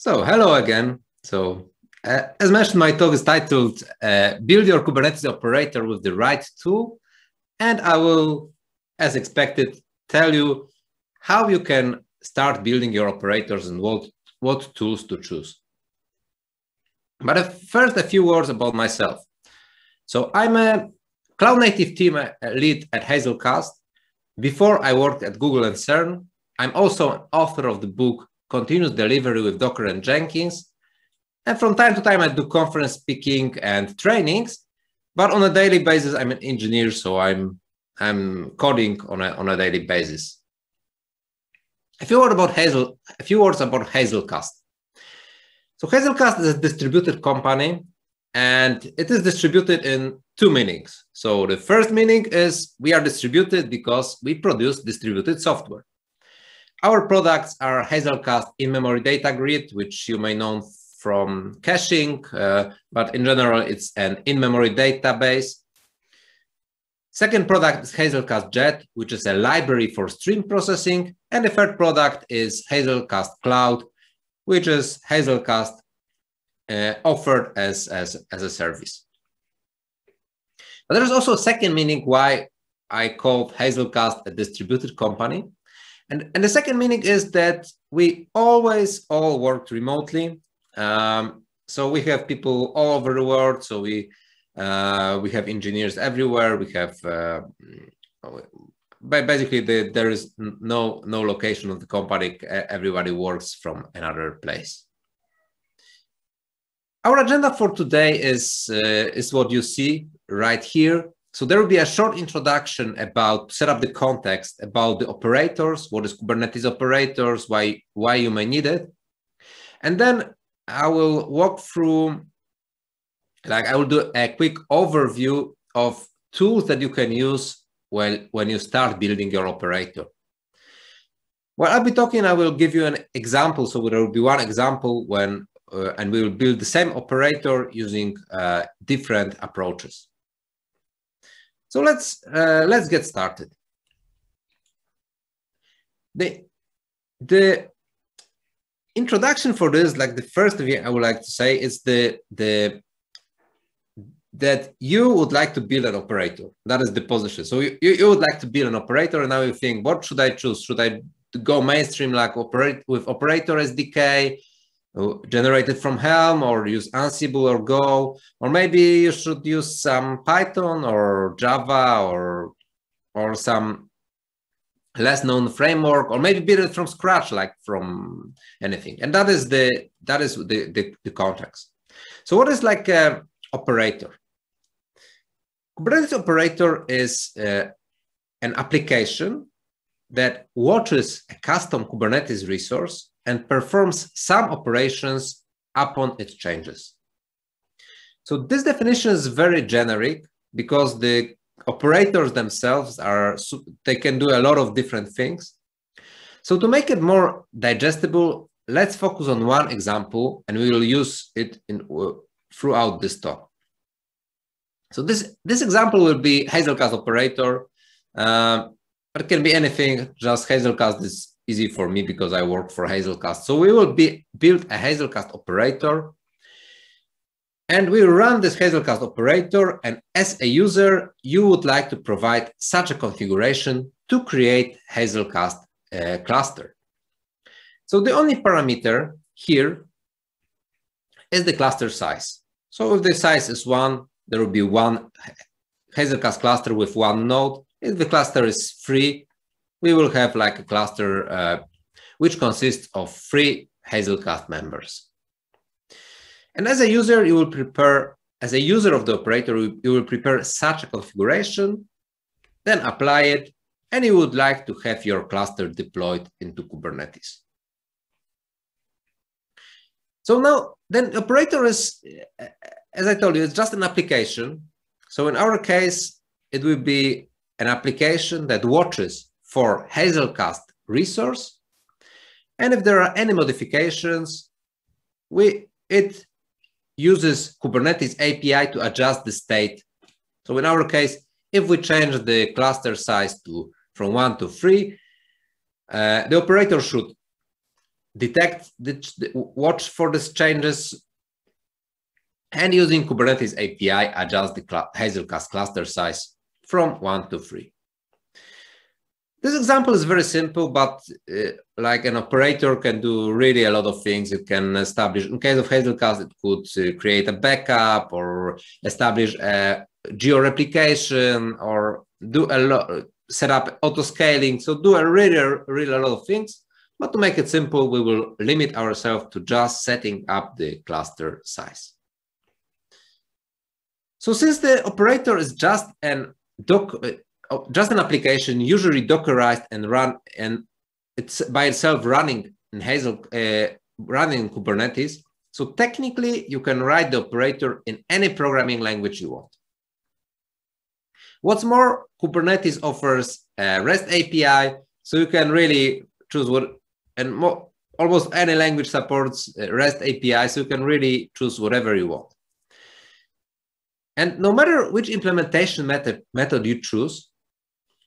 So hello again. As mentioned, my talk is titled Build Your Kubernetes Operator with the Right Tool. And I will, as expected, tell you how you can start building your operators and what tools to choose. But first, a few words about myself. So I'm a cloud native team lead at Hazelcast. Before I worked at Google and CERN, I'm also an author of the book Continuous Delivery with Docker and Jenkins. And from time to time, I do conference speaking and trainings. But on a daily basis, I'm an engineer, so I'm coding on a daily basis. A few words about Hazelcast. So Hazelcast is a distributed company, and it is distributed in two meanings. So the first meaning is we are distributed because we produce distributed software. Our products are Hazelcast in-memory data grid, which you may know from caching, but in general, it's an in-memory database. Second product is Hazelcast Jet, which is a library for stream processing. And the third product is Hazelcast Cloud, which is Hazelcast offered as a service. But there's also a second meaning why I called Hazelcast a distributed company. And the second meaning is that we always all work remotely. So we have people all over the world. So we have engineers everywhere. We have basically there is no location of the company. Everybody works from another place. Our agenda for today is what you see right here. So there will be a short introduction about set up the context about the operators, what is Kubernetes operators, why you may need it. And then I will walk through, I will do a quick overview of tools that you can use when you start building your operator. While I'll be talking, I will give you an example. So there will be one example when, and we will build the same operator using different approaches. So let's get started. The introduction for this, like the first thing I would like to say is that you would like to build an operator. That is the position. So you would like to build an operator, and now you think, what should I choose? Should I go mainstream, like operate with operator SDK, generated from Helm, or use Ansible or Go, or maybe you should use some Python or Java or some less known framework, or maybe build it from scratch, like from anything. And that is the context. So what is like an operator? Kubernetes operator is an application that watches a custom Kubernetes resource and performs some operations upon its changes. So this definition is very generic because the operators themselves they can do a lot of different things. So to make it more digestible, let's focus on one example, and we will use it throughout this talk. So this example will be Hazelcast operator. But it can be anything. Just Hazelcast is easy for me because I work for Hazelcast. So we will build a Hazelcast operator, and we run this Hazelcast operator. And as a user, you would like to provide such a configuration to create Hazelcast cluster. So the only parameter here is the cluster size. So if the size is 1, there will be one Hazelcast cluster with one node. If the cluster is 3, we will have like a cluster which consists of 3 Hazelcast members. And as a user, you will prepare, as a user of the operator, you will prepare such a configuration, then apply it, and you would like to have your cluster deployed into Kubernetes. So now, then operator is, as I told you, it's just an application. So in our case, it will be an application that watches for Hazelcast resource, and if there are any modifications, it uses Kubernetes API to adjust the state. So in our case, if we change the cluster size from 1 to 3, the operator should detect, watch for these changes, and using Kubernetes API, adjust the Hazelcast cluster size from 1 to 3. This example is very simple, but like an operator can do really a lot of things. It can establish, in case of Hazelcast, it could create a backup or establish a geo-replication or do a lot, set up auto-scaling. So do a really a lot of things. But to make it simple, we will limit ourselves to just setting up the cluster size. So since the operator is just an application, usually Dockerized and run, and it's by itself running in running in Kubernetes. So technically, you can write the operator in any programming language you want. What's more, Kubernetes offers a REST API, so you can really choose what, and almost any language supports REST API, so you can really choose whatever you want. And no matter which implementation method you choose,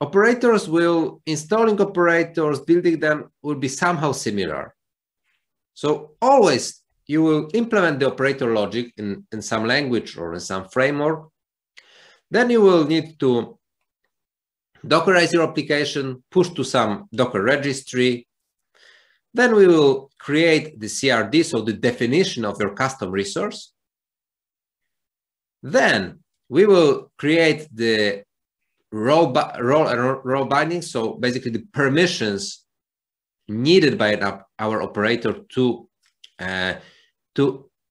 operators will, installing operators, building them will be somehow similar. So always you will implement the operator logic in some language or in some framework. Then you will need to Dockerize your application, push to some Docker registry. Then we will create the CRD, so the definition of your custom resource. Then we will create the role binding, so basically the permissions needed by our operator to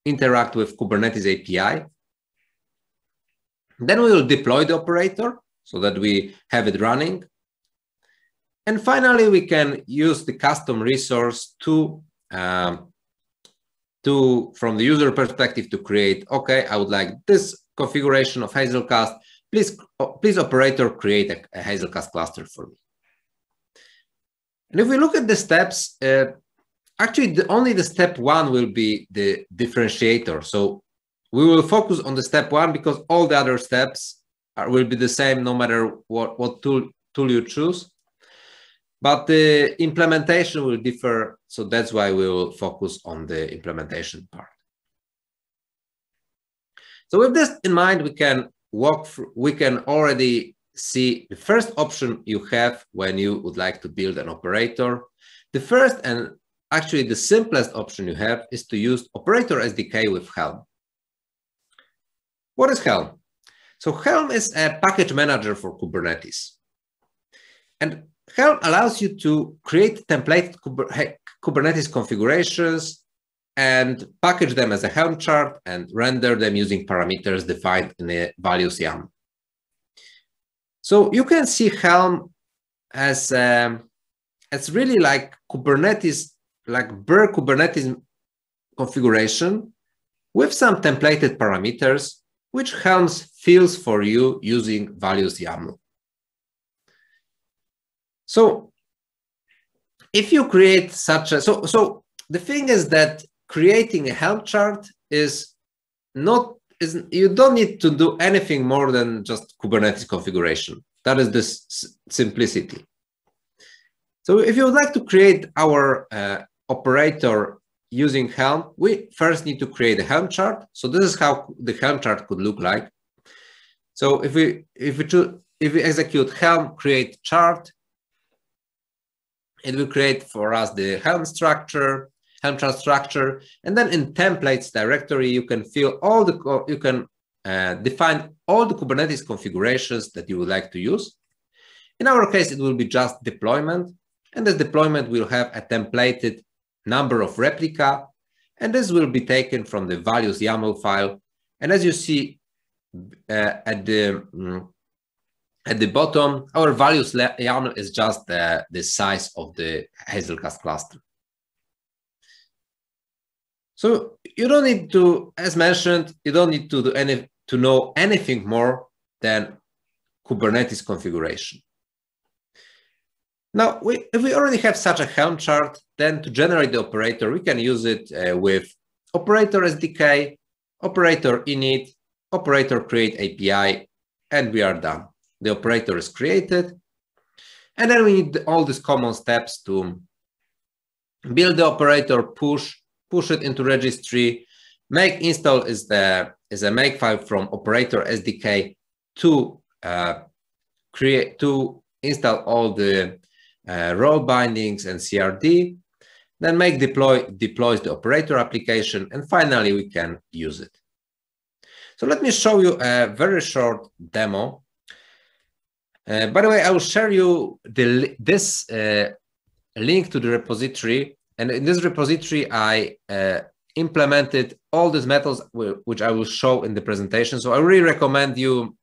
interact with Kubernetes API. Then we will deploy the operator so that we have it running. And finally, we can use the custom resource from the user perspective to create, okay, I would like this configuration of Hazelcast. Please operator, create a Hazelcast cluster for me. And if we look at the steps, actually only the step one will be the differentiator. So we will focus on the step one because all the other steps will be the same no matter what tool you choose. But the implementation will differ, so that's why we will focus on the implementation part. So with this in mind, we can walk through, we can already see the first option you have when you would like to build an operator. The first and actually the simplest option you have is to use Operator SDK with Helm. What is Helm? So Helm is a package manager for Kubernetes. And Helm allows you to create template Kubernetes configurations and package them as a Helm chart and render them using parameters defined in a values YAML. So you can see Helm as really like Kubernetes, like bare Kubernetes configuration with some templated parameters, which Helm fills for you using values YAML. So if you create such a, so the thing is that creating a Helm chart you don't need to do anything more than just Kubernetes configuration. That is the simplicity. So if you would like to create our operator using Helm, we first need to create a Helm chart. So this is how the Helm chart could look like. So if we execute Helm create chart, it will create for us the Helm chart structure, and then in templates directory you can fill all the define all the Kubernetes configurations that you would like to use. In our case, it will be just deployment, and this deployment will have a templated number of replica, and this will be taken from the values YAML file. And as you see at the bottom, our values YAML is just the size of the Hazelcast cluster. So you don't need to, as mentioned, you don't need to do to know anything more than Kubernetes configuration. Now, if we already have such a Helm chart, then to generate the operator, we can use it with Operator SDK, Operator init, Operator create API, and we are done. The operator is created, and then we need all these common steps to build the operator, push it into registry. Make install is a makefile from operator SDK to install all the role bindings and CRD. Then make deploys the operator application, and finally we can use it. So let me show you a very short demo. By the way, I will share you this link to the repository, and in this repository I implemented all these methods which I will show in the presentation. So I really recommend you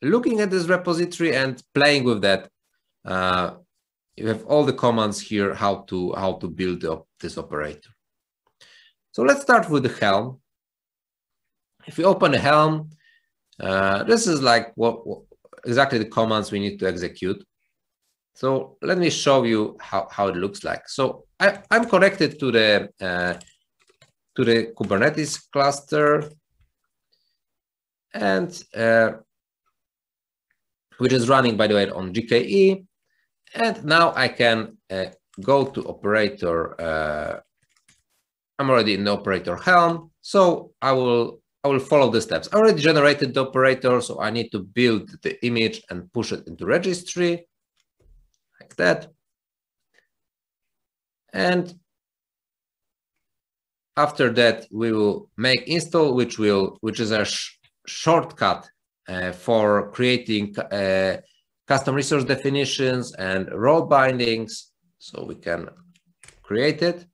looking at this repository and playing with that. You have all the commands here how to build this operator. So let's start with the Helm. If you open the Helm, this is like exactly the commands we need to execute. So let me show you how it looks like. So I'm connected to the Kubernetes cluster, and which is running, by the way, on GKE. And now I can go to operator. I'm already in the operator Helm, so I will follow the steps. I already generated the operator, so I need to build the image and push it into registry, like that. And after that, we will make install, which is a shortcut for creating custom resource definitions and role bindings. So we can create it.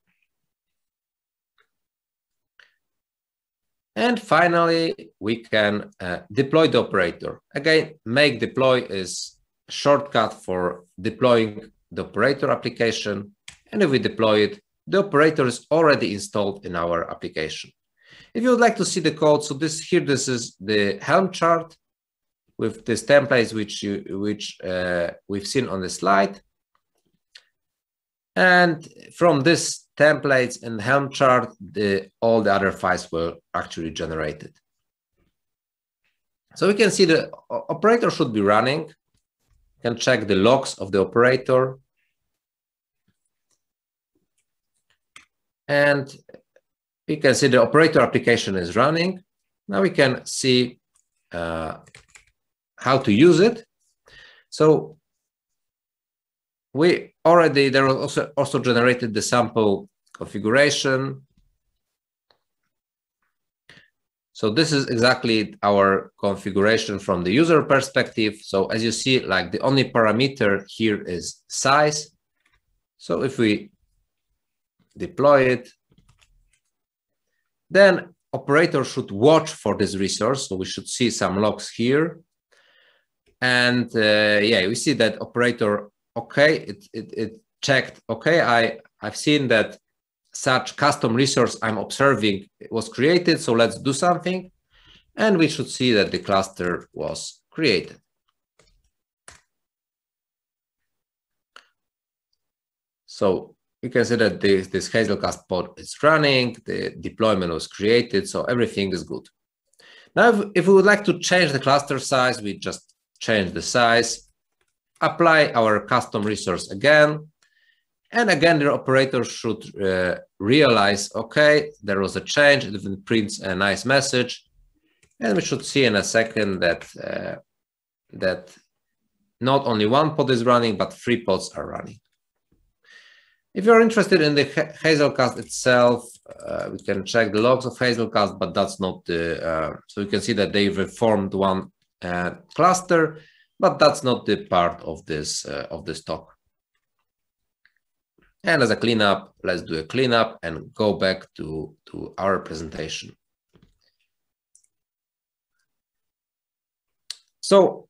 And finally, we can deploy the operator. Again, make deploy is a shortcut for deploying the operator application. And if we deploy it, the operator is already installed in our application. If you would like to see the code, so this is the Helm chart with these templates which we've seen on the slide. And from this templates and Helm chart, all the other files were actually generated. So we can see the operator should be running. You can check the logs of the operator. And we can see the operator application is running. Now we can see how to use it. So there was also generated the sample configuration. So this is exactly our configuration from the user perspective. So as you see, like the only parameter here is size. So if we deploy it, then operator should watch for this resource. So we should see some logs here. And yeah, we see that operator, okay, it checked, okay, I've seen that such custom resource I'm observing was created, so let's do something. And we should see that the cluster was created. So you can see that this Hazelcast pod is running, the deployment was created, so everything is good. Now, if we would like to change the cluster size, we just change the size, apply our custom resource again, and again the operator should realize, okay, there was a change, it even prints a nice message, and we should see in a second that that not only one pod is running, but 3 pods are running. If you're interested in the Hazelcast itself, we can check the logs of Hazelcast, but that's not the, so you can see that they've formed one cluster, but that's not the part of this talk. And as a cleanup, let's do a cleanup and go back to our presentation. So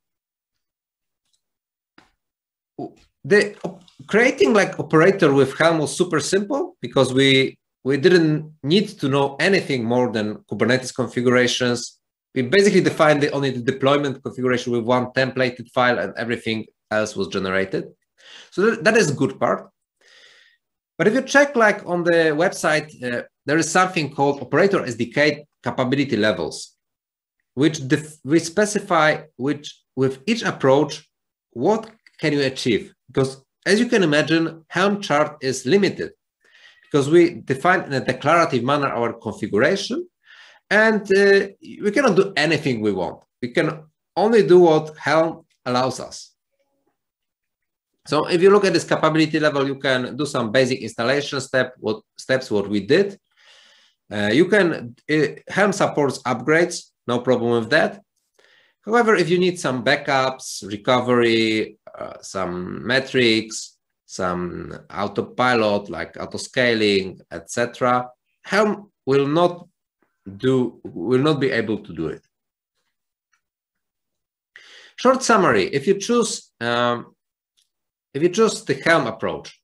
creating like operator with Helm was super simple because we didn't need to know anything more than Kubernetes configurations. We basically defined only the deployment configuration with one templated file, and everything else was generated. So that is a good part. But if you check like on the website, there is something called operator SDK capability levels, which we specify with each approach, what can you achieve? Because as you can imagine, Helm chart is limited. because we define in a declarative manner our configuration, and we cannot do anything we want. We can only do what Helm allows us. So if you look at this capability level, you can do some basic installation steps, what we did. Helm supports upgrades, no problem with that. However, if you need some backups, recovery, some metrics, some autopilot like auto-scaling, etc., Helm will not be able to do it. Short summary: if you choose the Helm approach,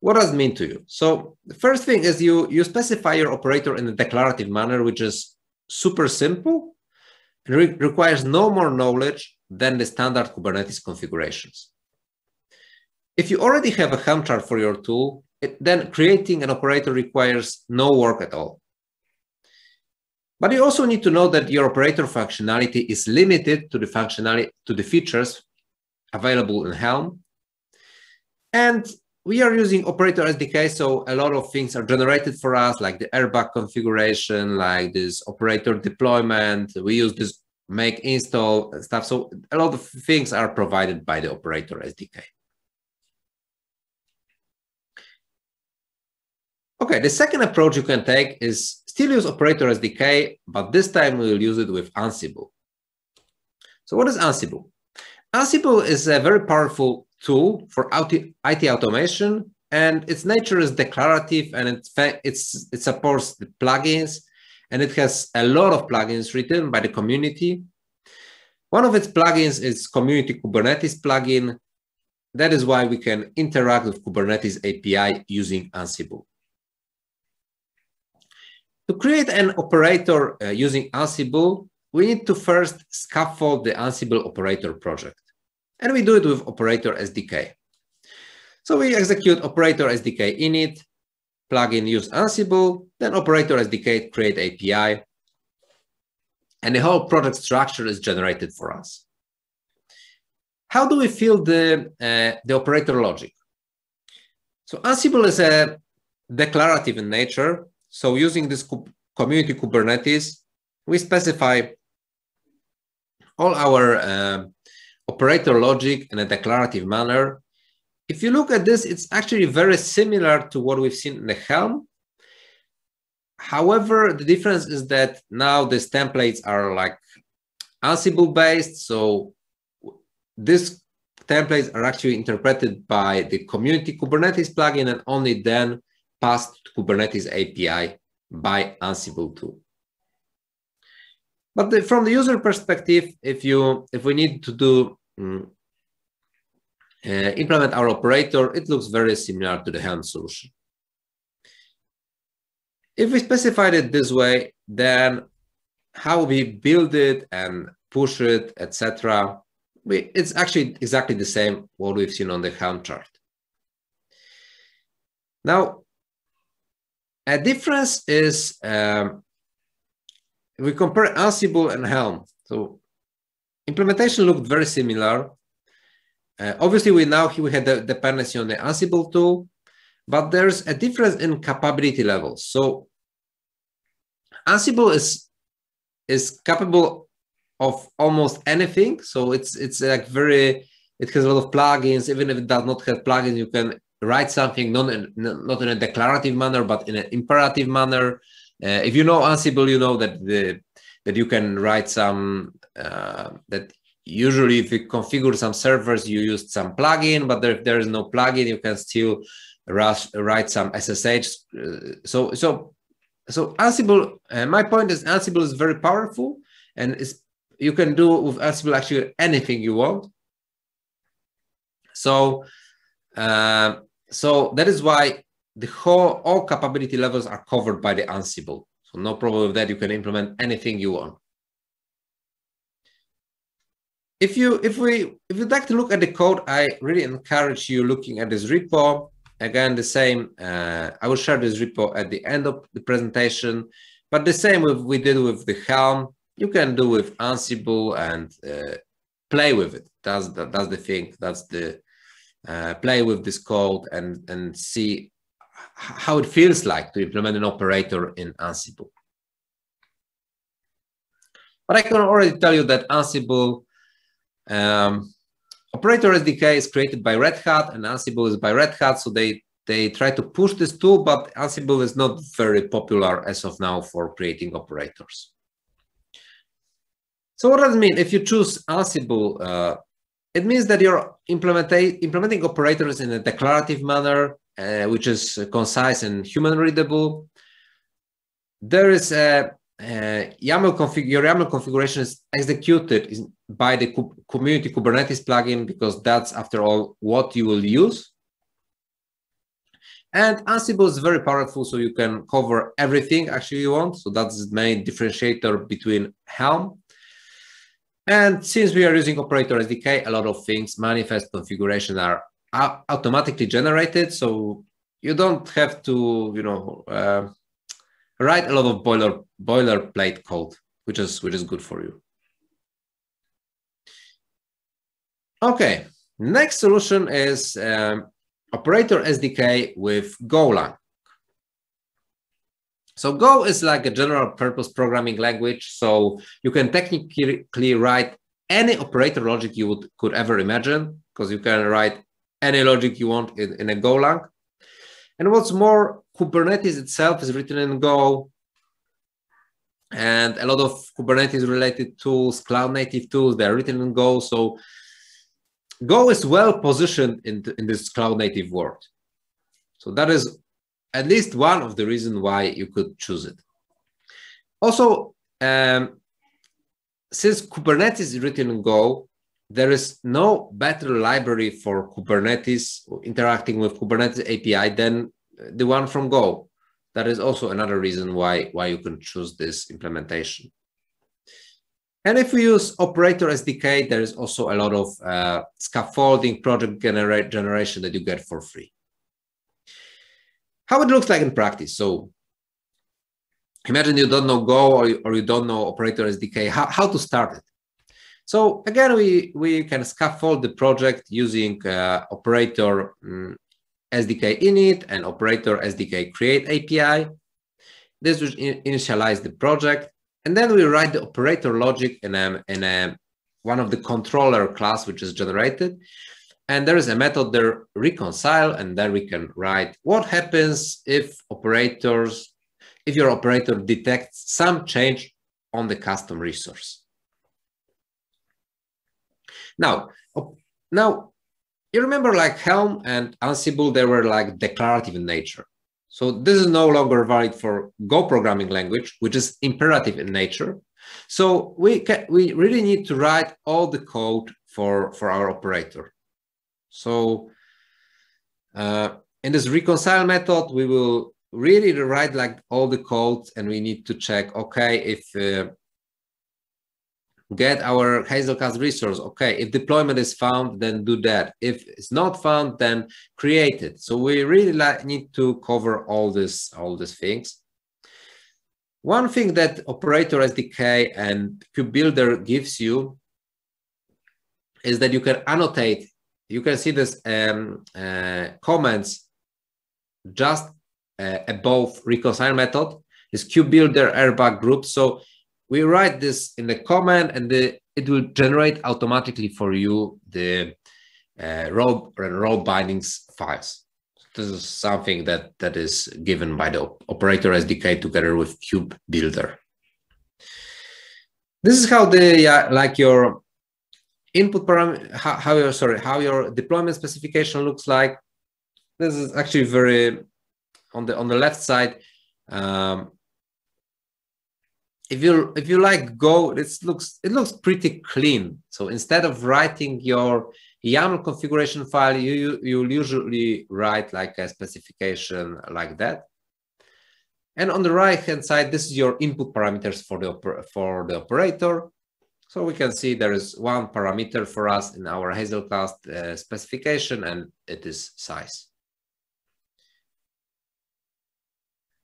what does it mean to you? So the first thing is you specify your operator in a declarative manner, which is super simple and requires no more knowledge than the standard Kubernetes configurations. If you already have a Helm chart for your tool, then creating an operator requires no work at all. But you also need to know that your operator functionality is limited to the features available in Helm. And we are using Operator SDK, so a lot of things are generated for us, like the airbag configuration, like this operator deployment. We use this make install stuff. So a lot of things are provided by the Operator SDK. Okay, the second approach you can take is still use Operator SDK, but this time we will use it with Ansible. So what is Ansible? Ansible is a very powerful tool for IT automation, and its nature is declarative, and it supports the plugins, and it has a lot of plugins written by the community. One of its plugins is Community Kubernetes plugin. That is why we can interact with Kubernetes API using Ansible. To create an operator using Ansible, we need to first scaffold the Ansible operator project. And we do it with Operator SDK. So we execute Operator SDK init, plugin use Ansible, then Operator SDK create API, and the whole project structure is generated for us. How do we fill the operator logic? So Ansible is a declarative in nature. So using this community Kubernetes, we specify all our operator logic in a declarative manner. If you look at this, it's actually very similar to what we've seen in the Helm. However, the difference is that now these templates are like Ansible based. So these templates are actually interpreted by the community Kubernetes plugin and only then passed to Kubernetes API by Ansible too. But from the user perspective, if we need to do implement our operator, it looks very similar to the Helm solution. If we specified it this way, then how we build it and push it, etc., it's actually exactly the same what we've seen on the Helm chart. Now, a difference is we compare Ansible and Helm. So implementation looked very similar. Obviously, we had the dependency on the Ansible tool, but there's a difference in capability levels. So Ansible is capable of almost anything. So it's like it has a lot of plugins. Even if it does not have plugins, you can write something not in a declarative manner, but in an imperative manner. If you know Ansible, you know that you can write some that usually if you configure some servers, you use some plugin, but if there is no plugin, you can still write some SSH. So Ansible, my point is Ansible is very powerful, and you can do with Ansible actually anything you want. So that is why all capability levels are covered by the Ansible. So no problem with that. You can implement anything you want. If you'd like to look at the code, I really encourage you looking at this repo. Again, the same. I will share this repo at the end of the presentation. But the same we did with the Helm, you can do with Ansible and play with it. That's the thing. That's the play with this code and see how it feels like to implement an operator in Ansible. But I can already tell you that Ansible Operator SDK is created by Red Hat, and Ansible is by Red Hat, so they try to push this tool, but Ansible is not very popular as of now for creating operators. So what does it mean? If you choose Ansible, it means that you're implementing operators in a declarative manner, which is concise and human readable. There is your YAML configuration is executed by the community Kubernetes plugin, because that's, after all, what you will use. And Ansible is very powerful, so you can cover everything actually you want. So that's the main differentiator between Helm. And since we are using Operator SDK, a lot of things, manifest configuration, are automatically generated. So you don't have to, write a lot of boilerplate code, which is good for you. Okay, next solution is Operator SDK with Golang. So Go is like a general purpose programming language. So you can technically write any operator logic you could ever imagine, because you can write any logic you want in a Golang. And what's more, Kubernetes itself is written in Go, and a lot of Kubernetes related tools, cloud native tools, they're written in Go. So Go is well positioned in this cloud native world. So that is at least one of the reasons why you could choose it. Also, since Kubernetes is written in Go, there is no better library for Kubernetes interacting with Kubernetes API than the one from Go. That is also another reason why you can choose this implementation. And if we use Operator SDK, there is also a lot of scaffolding, project generation that you get for free. How it looks like in practice. So imagine you don't know Go, or you don't know Operator SDK, how to start it. So again, we can scaffold the project using Operator SDK init and Operator SDK create API. This will initialize the project, and then we write the operator logic in one of the controller class which is generated. And there is a method there, reconcile, and then we can write what happens if your operator detects some change on the custom resource. Now you remember, like Helm and Ansible, they were like declarative in nature. So this is no longer valid for Go programming language, which is imperative in nature. So we really need to write all the code for our operator. So in this reconcile method, we will really write like all the code, and we need to check, okay, if get our Hazelcast resource, okay, if deployment is found, then do that. If it's not found, then create it. So we really need to cover all these things. One thing that Operator SDK and KubeBuilder gives you is that you can annotate. You can see this comments just above reconcile method is KubeBuilder airbag group. So we write this in the comment, and it will generate automatically for you the role bindings files. This is something that is given by the Operator SDK together with KubeBuilder. This is how your input parameter, how your deployment specification looks like. This is actually very on the left side. If you like Go, it looks pretty clean. So instead of writing your YAML configuration file, you'll usually write like a specification like that. And on the right hand side, this is your input parameters for the operator. So we can see there is one parameter for us in our Hazelcast specification, and it is size.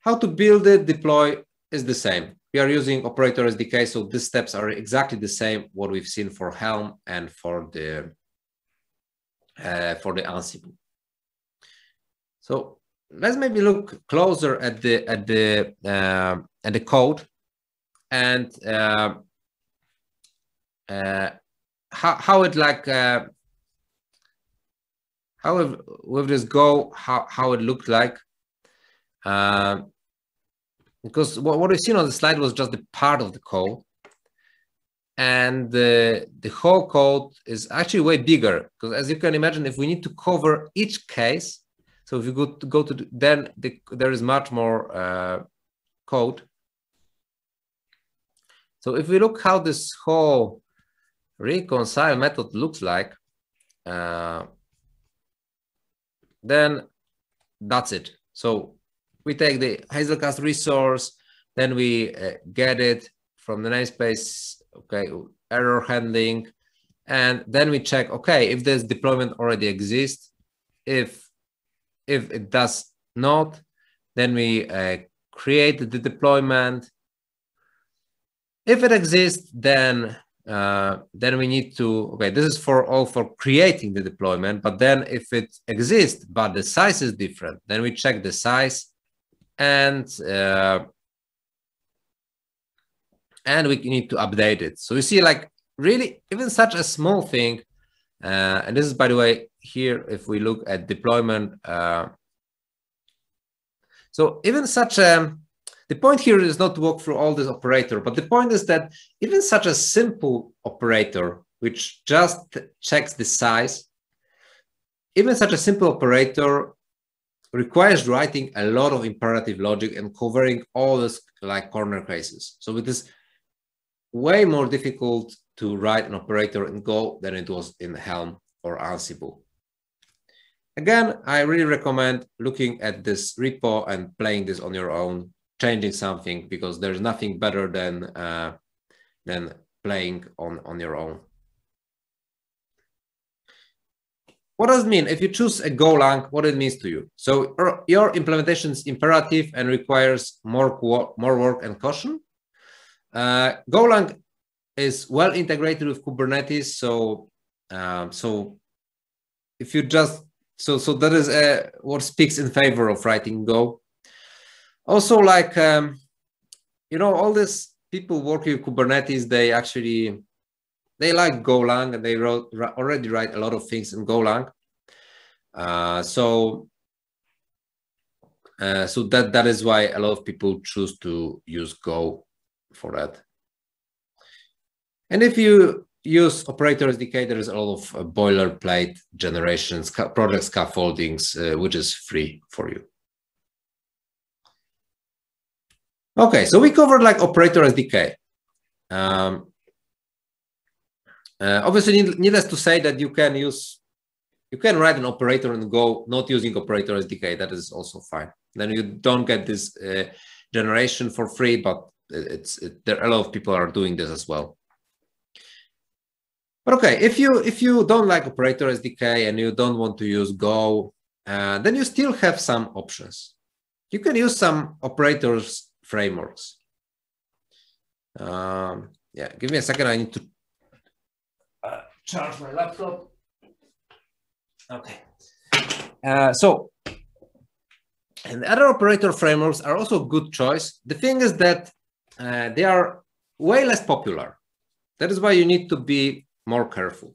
How to build it, deploy is the same. We are using Operator SDK, so these steps are exactly the same what we've seen for Helm and for the Ansible. So let's maybe look closer at the code and how it like how it, with this Go how it looked like, because what we've seen on the slide was just the part of the code, and the whole code is actually way bigger, because as you can imagine, if we need to cover each case, so if you go to then there is much more code. So if we look how this whole reconcile method looks like, then that's it. So we take the Hazelcast resource, then we get it from the namespace, okay, error handling, and then we check, okay, if this deployment already exists. If it does not, then we create the deployment. If it exists, then we need to, okay, this is for creating the deployment, but then if it exists, but the size is different, then we check the size, and we need to update it. So you see, like, really, even such a small thing, and this is, by the way, here, if we look at deployment, so even such the point here is not to walk through all this operator, but the point is that even such a simple operator, which just checks the size, even such a simple operator requires writing a lot of imperative logic and covering all this like corner cases. So it is way more difficult to write an operator in Go than it was in Helm or Ansible. Again, I really recommend looking at this repo and playing this on your own, changing something, because there's nothing better than playing on your own. What does it mean if you choose a Golang? What it means to you? So your implementation is imperative and requires more work and caution. Golang is well integrated with Kubernetes, so if you just so that is what speaks in favor of writing Go. Also, like you know, all these people working with Kubernetes, they like Golang, and they already write a lot of things in Golang. So that is why a lot of people choose to use Go for that. And if you use Operator SDK, there is a lot of boilerplate generations, project scaffoldings, which is free for you. Okay, so we covered like Operator SDK. Obviously, needless to say that you can write an operator in Go not using Operator SDK. That is also fine. Then you don't get this generation for free, but there a lot of people are doing this as well. But okay, if you don't like Operator SDK and you don't want to use Go, then you still have some options. You can use some operators frameworks. Yeah, give me a second. I need to charge my laptop. Okay. So, and other operator frameworks are also a good choice. The thing is that they are way less popular. That is why you need to be more careful.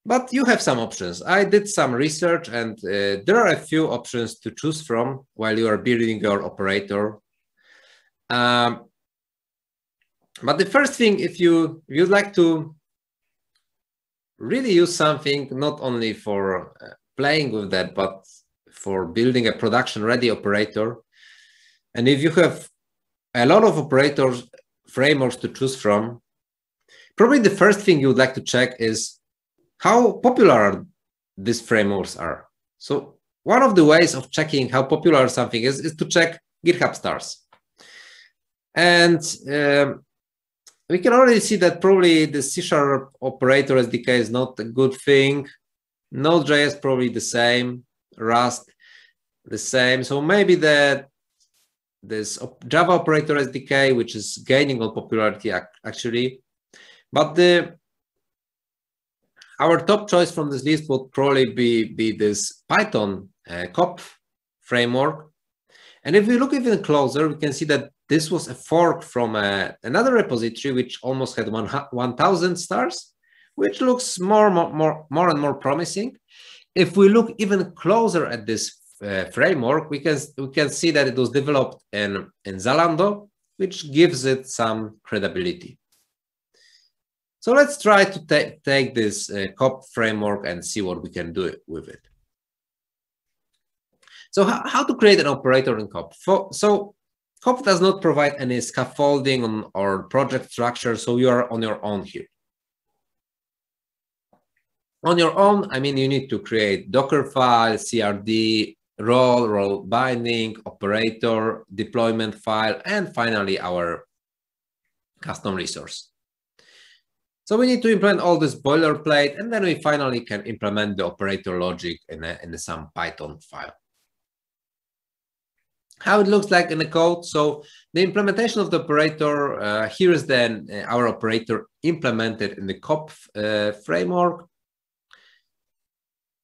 But you have some options. I did some research, and there are a few options to choose from while you are building your operator. But the first thing, if you'd like to really use something not only for playing with that, but for building a production-ready operator, and if you have a lot of operators frameworks to choose from, probably the first thing you would like to check is how popular these frameworks are. So one of the ways of checking how popular something is to check GitHub stars. And we can already see that probably the C# operator SDK is not a good thing. Node.js probably the same, Rust the same. So maybe this Java operator SDK, which is gaining on popularity actually. But our top choice from this list would probably be this Python KOPF framework. And if we look even closer, we can see that this was a fork from another repository which almost had 1,000 stars, which looks more and more promising. If we look even closer at this framework, we can see that it was developed in Zalando, which gives it some credibility. So let's try to take this KOPF framework and see what we can do with it. So how to create an operator in KOPF? So KOPF does not provide any scaffolding or project structure, so you are on your own here. On your own, I mean, you need to create Docker file, CRD, role binding, operator, deployment file, and finally our custom resource. So we need to implement all this boilerplate, and then we finally can implement the operator logic in some Python file. How it looks like in the code. So the implementation of the operator, here is then our operator implemented in the KOPF framework.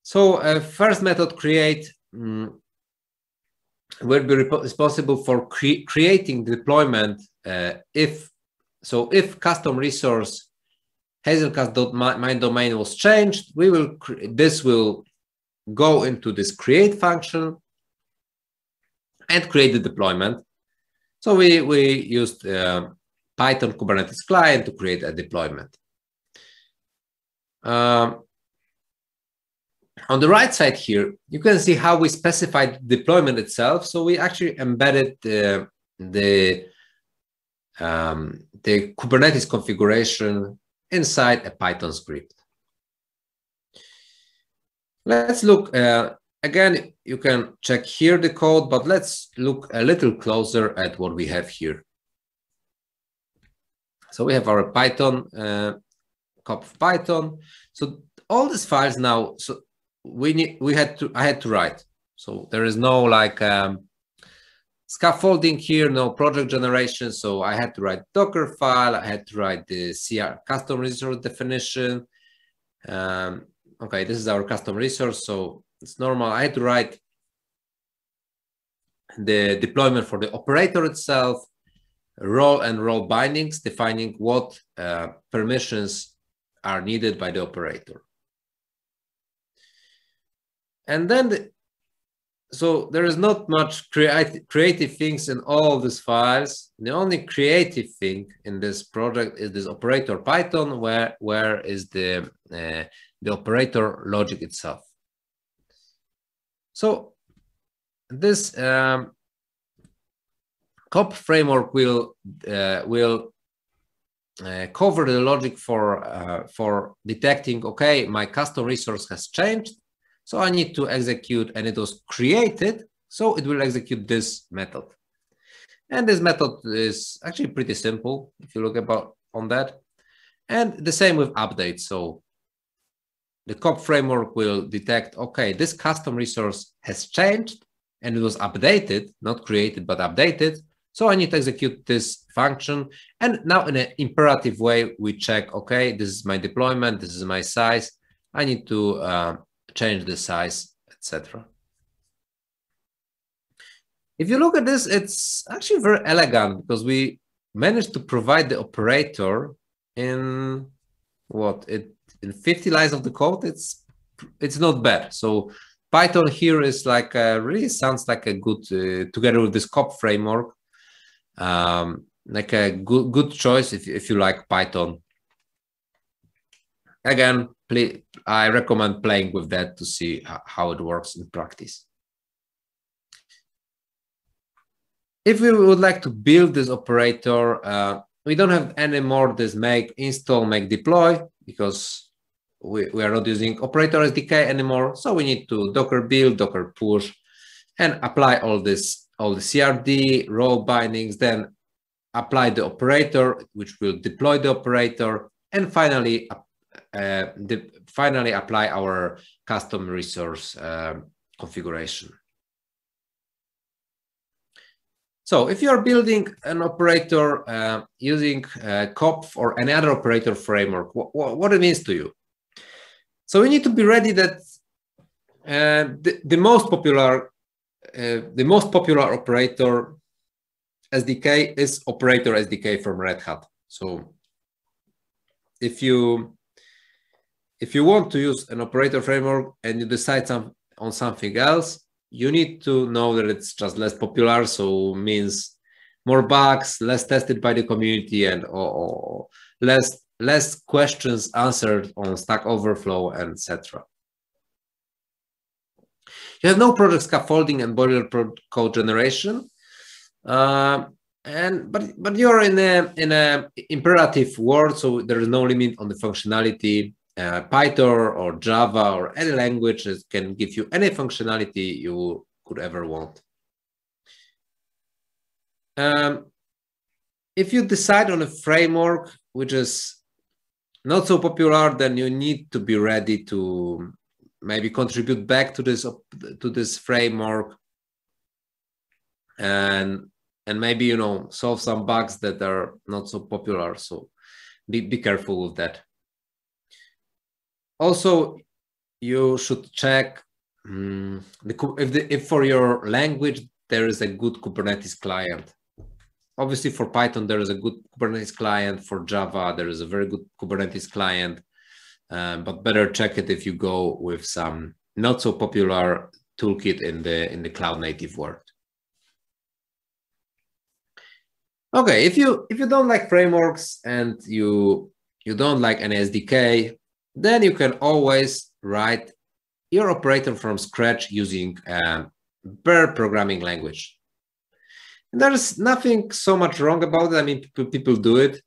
So first method create will be responsible for creating deployment if custom resource Hazelcast.my domain was changed, this will go into this create function and create the deployment. So we used Python Kubernetes client to create a deployment. On the right side here, you can see how we specified the deployment itself. So we actually embedded the Kubernetes configuration inside a Python script. Let's look, again, you can check here the code, but let's look a little closer at what we have here. So we have our Python, KOPF Python. So all these files now, so I had to write. So there is no like scaffolding here, no project generation. So I had to write Docker file. I had to write the custom resource definition. Okay, this is our custom resource, so it's normal. I had to write the deployment for the operator itself, role and role bindings, defining what permissions are needed by the operator. And then, so there is not much creative things in all these files. The only creative thing in this project is this operator Python, where is the operator logic itself. So this KOPF framework will cover the logic for detecting, okay, my custom resource has changed. So I need to execute, and it was created, so it will execute this method. And this method is actually pretty simple if you look on that. And the same with updates. So the KOPF framework will detect, okay, this custom resource has changed and it was updated, not created, but updated. So I need to execute this function. And now in an imperative way, we check, okay, this is my deployment, this is my size. I need to change the size, etc. If you look at this, it's actually very elegant because we managed to provide the operator in in 50 lines of the code. It's not bad. So Python here is like really sounds like a good together with this KOPF framework, like a good choice if you like Python. Again, I recommend playing with that to see how it works in practice. If we would like to build this operator, we don't have any more this make, install, make, deploy, because we are not using operator SDK anymore. So we need to Docker build, Docker push, and apply all the CRD, role bindings, then apply the operator, which will deploy the operator, and finally apply our custom resource configuration. So if you are building an operator using KOPF or any other operator framework, what it means to you? So we need to be ready that The most popular operator SDK is Operator SDK from Red Hat. So if you want to use an operator framework and you decide on something else, you need to know that it's just less popular, so means more bugs, less tested by the community, and or less questions answered on Stack Overflow, and etc. You have no project scaffolding and boilerplate code generation, but you're in a imperative world, so there is no limit on the functionality. Python or Java or any language can give you any functionality you could ever want. If you decide on a framework which is not so popular, then you need to be ready to maybe contribute back to this framework and maybe, you know, solve some bugs that are not so popular. So be careful with that. Also, you should check if for your language there is a good Kubernetes client. Obviously, for Python there is a good Kubernetes client. For Java there is a very good Kubernetes client, but better check it if you go with some not so popular toolkit in the cloud native world. Okay, if you don't like frameworks and you don't like an SDK, then you can always write your operator from scratch using bare programming language. And there's nothing so much wrong about it. I mean, people do it.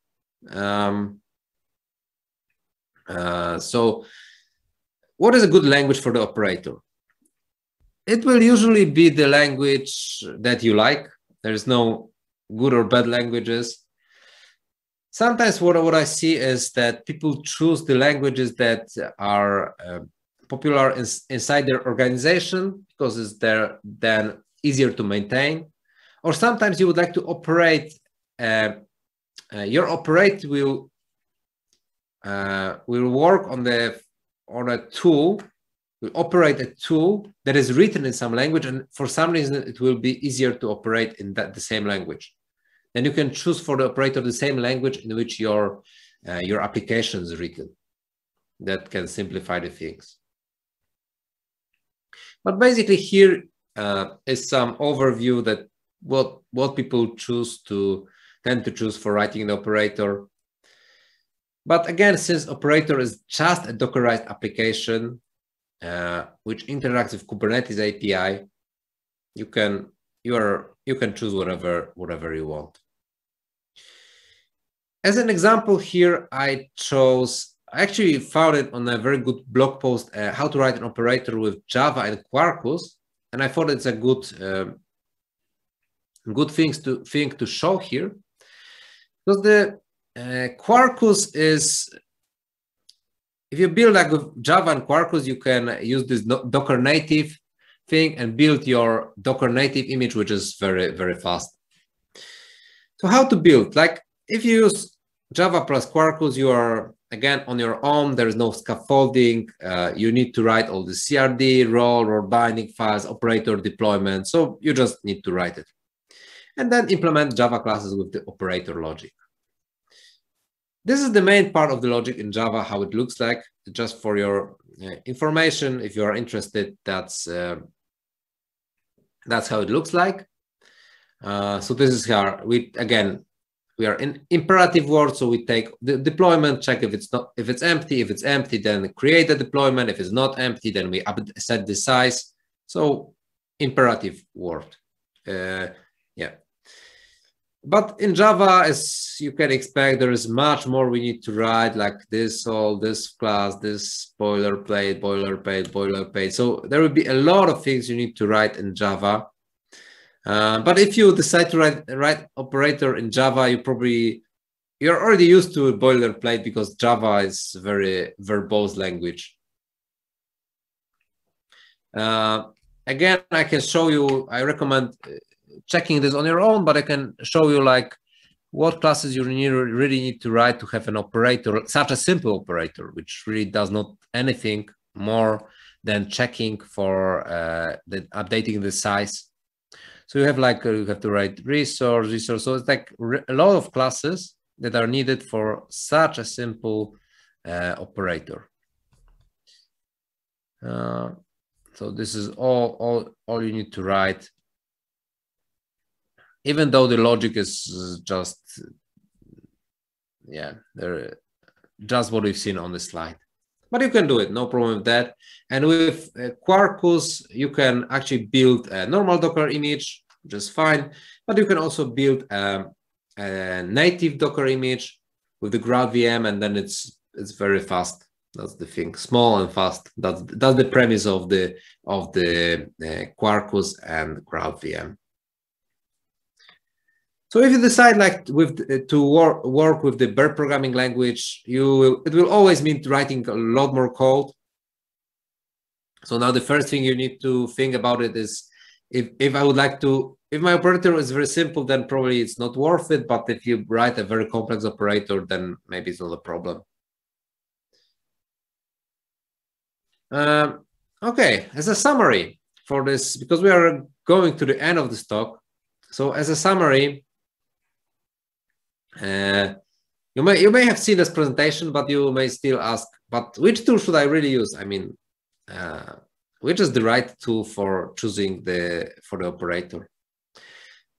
So what is a good language for the operator? It will usually be the language that you like. There's no good or bad languages. Sometimes what I see is that people choose the languages that are popular inside their organization because it's then easier to maintain. Or sometimes you would like to operate, your operator will work on a tool, will operate a tool that is written in some language, and for some reason it will be easier to operate in the same language. Then you can choose for the operator the same language in which your application is written. That can simplify the things. But basically here is some overview that what people tend to choose for writing the operator. But again, since operator is just a Dockerized application which interacts with Kubernetes API, you can choose whatever you want. As an example here, I actually found it on a very good blog post, how to write an operator with Java and Quarkus, and I thought it's a good thing to show here, because the Quarkus is, if you build like with Java and Quarkus, you can use this Docker native thing and build your Docker native image, which is very, very fast. So how to build? Like if you use Java plus Quarkus, you are again on your own. There is no scaffolding. You need to write all the CRD, role binding files, operator deployment. So you just need to write it. And then implement Java classes with the operator logic. This is the main part of the logic in Java, how it looks like. Just for your information, if you are interested, that's how it looks like. So this is how we are in imperative world. So we take the deployment, check if it's empty. If it's empty, then create a deployment. If it's not empty, then we set the size. So imperative world. Yeah. But in Java, as you can expect, there is much more we need to write, like this class, this boilerplate. So there will be a lot of things you need to write in Java. But if you decide to write operator in Java, you're already used to a boilerplate because Java is a very verbose language. Again, I can show you, I recommend checking this on your own, but I can show you like what classes you really need to write to have an operator, such a simple operator, which really does not anything more then checking for updating the size. So you have like, you have to write resource. So it's like a lot of classes that are needed for such a simple operator. So this is all you need to write, even though the logic is just, yeah, just what we've seen on the slide. But you can do it, no problem with that. And with Quarkus, you can actually build a normal Docker image, which is fine. But you can also build a native Docker image with the GraalVM, and then it's very fast. That's the thing, small and fast. That's the premise of the Quarkus and GraalVM. So if you decide like to work with the Bird programming language, it will always mean writing a lot more code. So now the first thing you need to think about it is if my operator is very simple, then probably it's not worth it. But if you write a very complex operator, then maybe it's not a problem. Okay, as a summary for this, because we are going to the end of this talk. So as a summary, you may have seen this presentation, but you may still ask, but which tool should I really use? I mean, which is the right tool for choosing for the operator?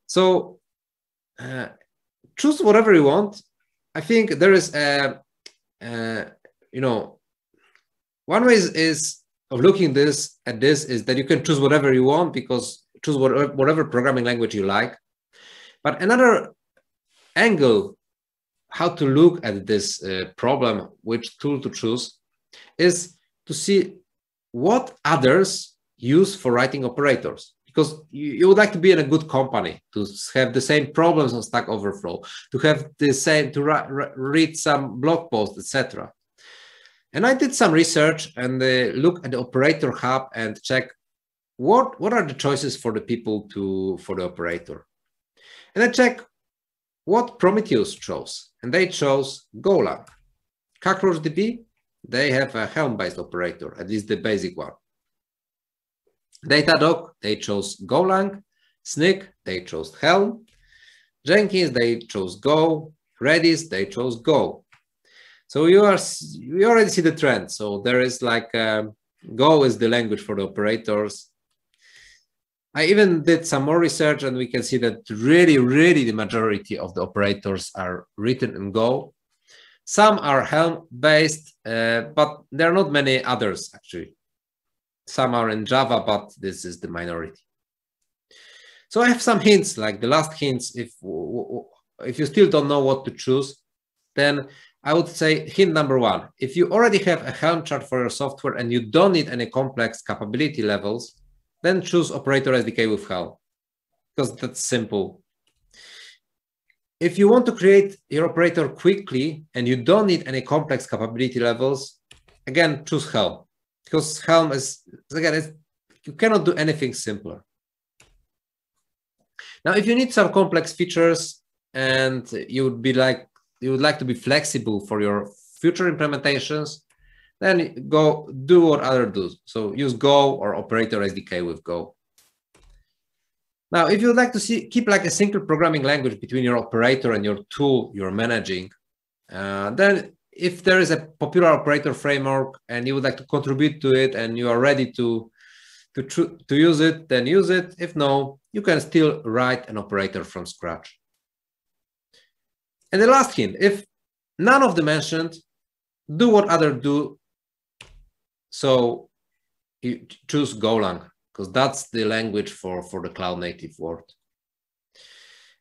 So choose whatever you want. I think there is one way of looking at this is that you can choose whatever you want, because choose whatever programming language you like. But another angle how to look at this problem, which tool to choose, is to see what others use for writing operators, because you would like to be in a good company, to have the same problems on Stack Overflow, to have the same, to read some blog posts, etc. And I did some research and look at the Operator Hub and check what are the choices for the people for the operator. And I check what Prometheus chose, and they chose Golang. CockroachDB, they have a Helm-based operator, at least the basic one. Datadog, they chose Golang. Snyk, they chose Helm. Jenkins, they chose Go. Redis, they chose Go. So you already see the trend. So there is like Go is the language for the operators. I even did some more research, and we can see that really the majority of the operators are written in Go. Some are Helm-based, but there are not many others actually. Some are in Java, but this is the minority. So I have some hints, like the last hints. If you still don't know what to choose, then I would say hint number one: if you already have a Helm chart for your software and you don't need any complex capability levels, then choose Operator SDK with Helm, because that's simple. If you want to create your operator quickly and you don't need any complex capability levels, again, choose Helm, because Helm is, again, you cannot do anything simpler. Now, if you need some complex features and you would like to be flexible for your future implementations, then go do what others do. So use Go or Operator SDK with Go. Now, if you would like to keep like a single programming language between your operator and your tool you're managing, then if there is a popular operator framework and you would like to contribute to it and you are ready to use it, then use it. If no, you can still write an operator from scratch. And the last hint: if none of the mentioned, do what others do. So you choose Golang, because that's the language for the cloud native world.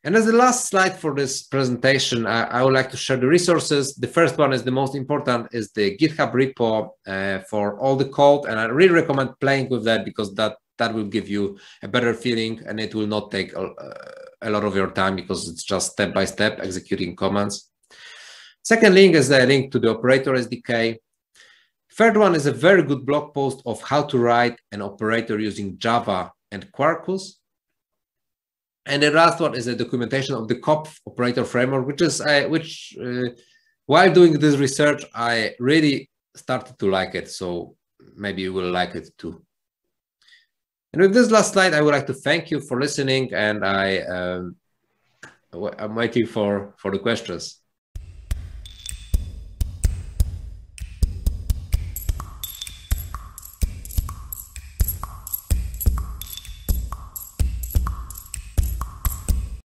And as the last slide for this presentation, I would like to share the resources. The first one is the most important, is the GitHub repo for all the code. And I really recommend playing with that, because that will give you a better feeling, and it will not take a lot of your time, because it's just step-by-step executing commands. Second link is a link to the Operator SDK. Third one is a very good blog post of how to write an operator using Java and Quarkus. And the last one is a documentation of the KOPF operator framework, which while doing this research, I really started to like it. So maybe you will like it too. And with this last slide, I would like to thank you for listening, and I'm waiting for the questions.